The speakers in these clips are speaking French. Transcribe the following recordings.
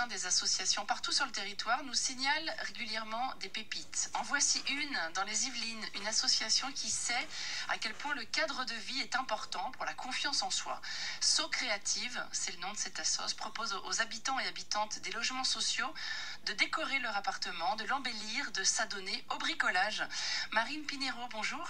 soutien des associations partout sur le territoire nous signale régulièrement des pépites. En voici une dans les Yvelines, une association qui sait à quel point le cadre de vie est important pour la confiance en soi. So-Créative, c'est le nom de cette assoce, propose aux habitants et habitantes des logements sociaux de décorer leur appartement, de l'embellir, de s'adonner au bricolage. Marine Pinero, bonjour.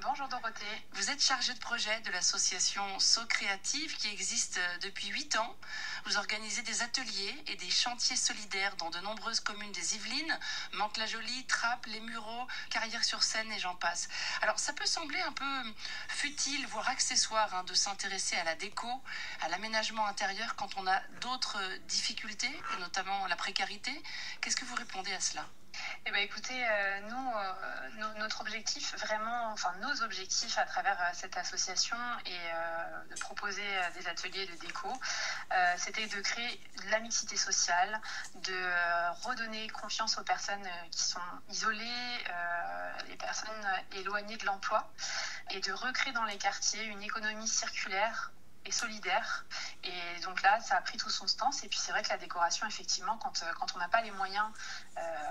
Bonjour Dorothée. Vous êtes chargée de projet de l'association So-Créative qui existe depuis 8 ans. Vous organisez des ateliers et des chantiers solidaires dans de nombreuses communes des Yvelines, Mantes-la-Jolie, Trappes, Les Mureaux, Carrières-sur-Seine et j'en passe. Alors ça peut sembler un peu futile, voire accessoire, de s'intéresser à la déco, à l'aménagement intérieur quand on a d'autres difficultés, et notamment la précarité. Qu'est-ce que vous répondez à cela ? Eh bien, écoutez, notre objectif, vraiment, enfin nos objectifs à travers cette association et de proposer des ateliers de déco, c'était de créer de la mixité sociale, de redonner confiance aux personnes qui sont isolées, les personnes éloignées de l'emploi, et de recréer dans les quartiers une économie circulaire et solidaire. Et donc là, ça a pris tout son sens. Et puis c'est vrai que la décoration, effectivement, quand on n'a pas les moyens,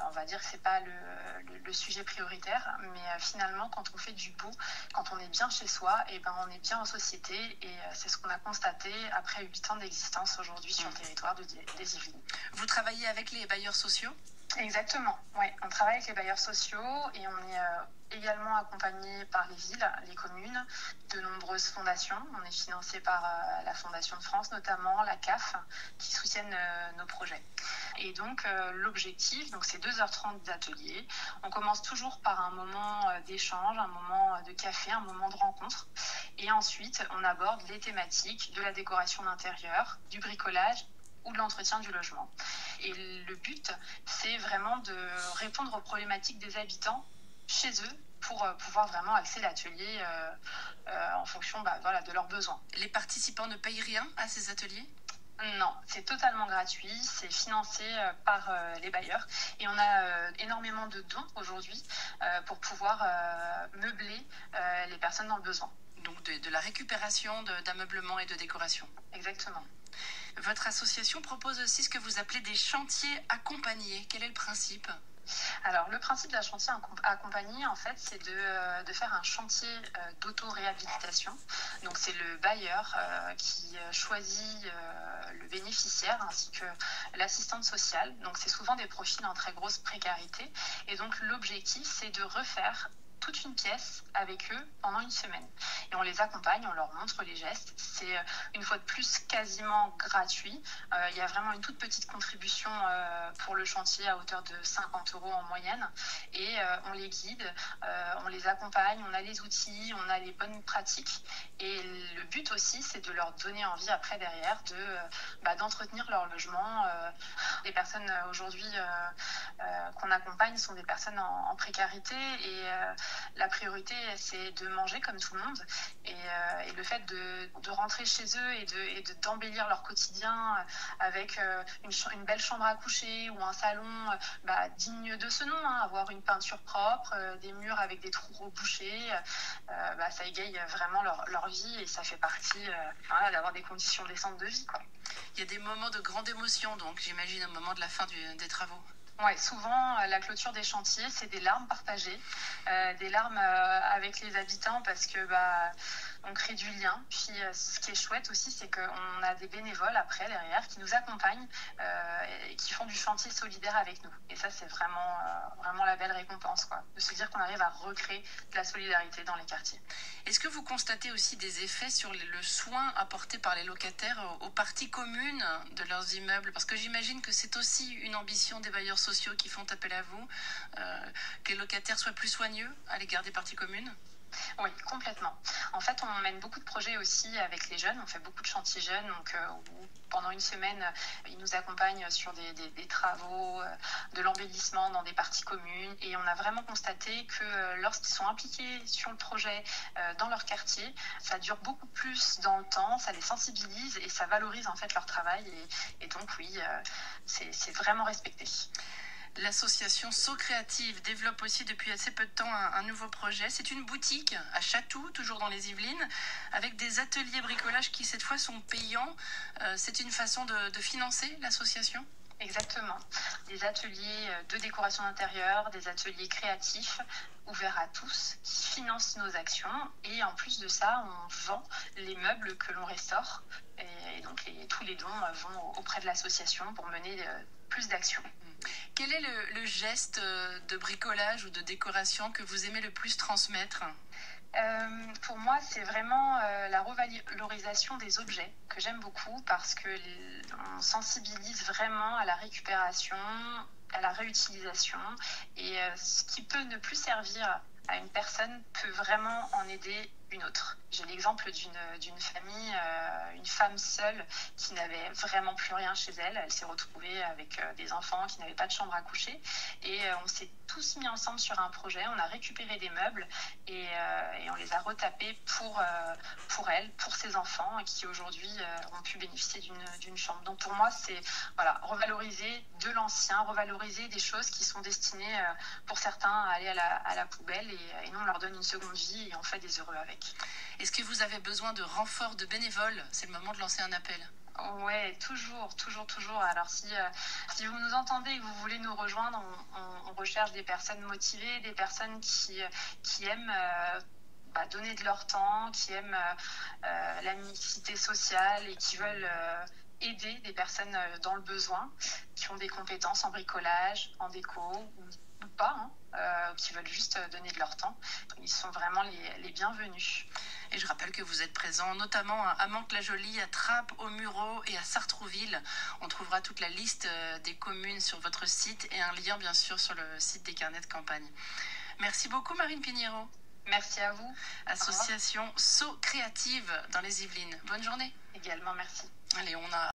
on va dire que c'est pas le sujet prioritaire. Mais finalement, quand on fait du beau, quand on est bien chez soi, et ben on est bien en société. Et c'est ce qu'on a constaté après 8 ans d'existence aujourd'hui sur le territoire des Yvelines. Vous travaillez avec les bailleurs sociaux ? Exactement, oui. On travaille avec les bailleurs sociaux et on est également accompagné par les villes, les communes, de nombreuses fondations. On est financé par la Fondation de France, notamment la CAF, qui soutiennent nos projets. Et donc l'objectif, c'est 2h30 d'atelier. On commence toujours par un moment d'échange, un moment de café, un moment de rencontre. Et ensuite, on aborde les thématiques de la décoration d'intérieur, du bricolage ou de l'entretien du logement. Et le but, c'est vraiment de répondre aux problématiques des habitants chez eux pour pouvoir vraiment axer l'atelier en fonction de leurs besoins. Les participants ne payent rien à ces ateliers ? Non, c'est totalement gratuit, c'est financé par les bailleurs et on a énormément de dons aujourd'hui pour pouvoir meubler les personnes dans le besoin. Donc de la récupération d'ameublement et de décoration. Exactement. Votre association propose aussi ce que vous appelez des chantiers accompagnés. Quel est le principe ? Alors, le principe d'un chantier accompagné, en fait, c'est de faire un chantier d'auto-réhabilitation. Donc, c'est le bailleur qui choisit le bénéficiaire ainsi que l'assistante sociale. Donc, c'est souvent des profils en très grosse précarité. Et donc, l'objectif, c'est de refaire toute une pièce avec eux pendant une semaine. Et on les accompagne, on leur montre les gestes. C'est une fois de plus quasiment gratuit. Il y a vraiment une toute petite contribution pour le chantier à hauteur de 50 € en moyenne. Et on les guide, on les accompagne, on a les outils, on a les bonnes pratiques. Et le but aussi, c'est de leur donner envie après derrière d'entretenir leur logement. Les personnes aujourd'hui qu'on accompagne sont des personnes en précarité et la priorité, c'est de manger comme tout le monde. Et le fait de rentrer chez eux et d'embellir leur quotidien avec une belle chambre à coucher ou un salon digne de ce nom, avoir une peinture propre, des murs avec des trous rebouchés, ça égaye vraiment leur vie et ça fait partie d'avoir des conditions décentes de vie, quoi. Il y a des moments de grande émotion, donc j'imagine au moment de la fin des travaux. Ouais, souvent, la clôture des chantiers, c'est des larmes partagées, des larmes avec les habitants parce que on crée du lien. Puis ce qui est chouette aussi, c'est qu'on a des bénévoles après, derrière, qui nous accompagnent et qui font du chantier solidaire avec nous. Et ça, c'est vraiment la belle récompense, quoi, de se dire qu'on arrive à recréer de la solidarité dans les quartiers. Est-ce que vous constatez aussi des effets sur le soin apporté par les locataires aux parties communes de leurs immeubles ? Parce que j'imagine que c'est aussi une ambition des bailleurs sociaux qui font appel à vous, que les locataires soient plus soigneux à l'égard des parties communes ? Oui, complètement. En fait, on mène beaucoup de projets aussi avec les jeunes. On fait beaucoup de chantiers jeunes. Donc, pendant une semaine, ils nous accompagnent sur des travaux, de l'embellissement dans des parties communes. Et on a vraiment constaté que lorsqu'ils sont impliqués sur le projet dans leur quartier, ça dure beaucoup plus dans le temps, ça les sensibilise et ça valorise en fait leur travail. Et donc, oui, c'est vraiment respecté. L'association So-Créative développe aussi depuis assez peu de temps un nouveau projet. C'est une boutique à Chatou, toujours dans les Yvelines, avec des ateliers bricolage qui cette fois sont payants. C'est une façon de financer l'association ? Exactement. Des ateliers de décoration d'intérieur, des ateliers créatifs ouverts à tous qui financent nos actions. Et en plus de ça, on vend les meubles que l'on restaure. Et donc tous les dons vont auprès de l'association pour mener plus d'actions. Quel est le geste de bricolage ou de décoration que vous aimez le plus transmettre? Pour moi, c'est vraiment la revalorisation des objets que j'aime beaucoup parce que on sensibilise vraiment à la récupération, à la réutilisation et ce qui peut ne plus servir à une personne peut vraiment en aider une autre. J'ai l'exemple d'une famille, une femme seule qui n'avait vraiment plus rien chez elle. Elle s'est retrouvée avec des enfants qui n'avaient pas de chambre à coucher et on s'est tous mis ensemble sur un projet. On a récupéré des meubles et on les a retapés pour elle, pour ses enfants qui aujourd'hui ont pu bénéficier d'une chambre. Donc pour moi, c'est voilà, revaloriser de l'ancien, revaloriser des choses qui sont destinées pour certains à aller à la poubelle et nous on leur donne une seconde vie et on fait des heureux avec. Est-ce que vous avez besoin de renfort de bénévoles? C'est le moment de lancer un appel. Ouais, toujours, toujours, toujours. Alors si vous nous entendez et que vous voulez nous rejoindre, on recherche des personnes motivées, des personnes qui aiment donner de leur temps, qui aiment la mixité sociale et qui veulent aider des personnes dans le besoin, qui ont des compétences en bricolage, en déco ou pas, qui veulent juste donner de leur temps. Ils sont vraiment les bienvenus. Et je rappelle que vous êtes présent notamment à Mantes-la-Jolie, à Trappes, au Mureau et à Sartrouville. On trouvera toute la liste des communes sur votre site et un lien bien sûr sur le site des carnets de campagne. Merci beaucoup Marine Pinheiro. Merci à vous. Association So Créative dans les Yvelines. Bonne journée. Également, merci. Allez, on a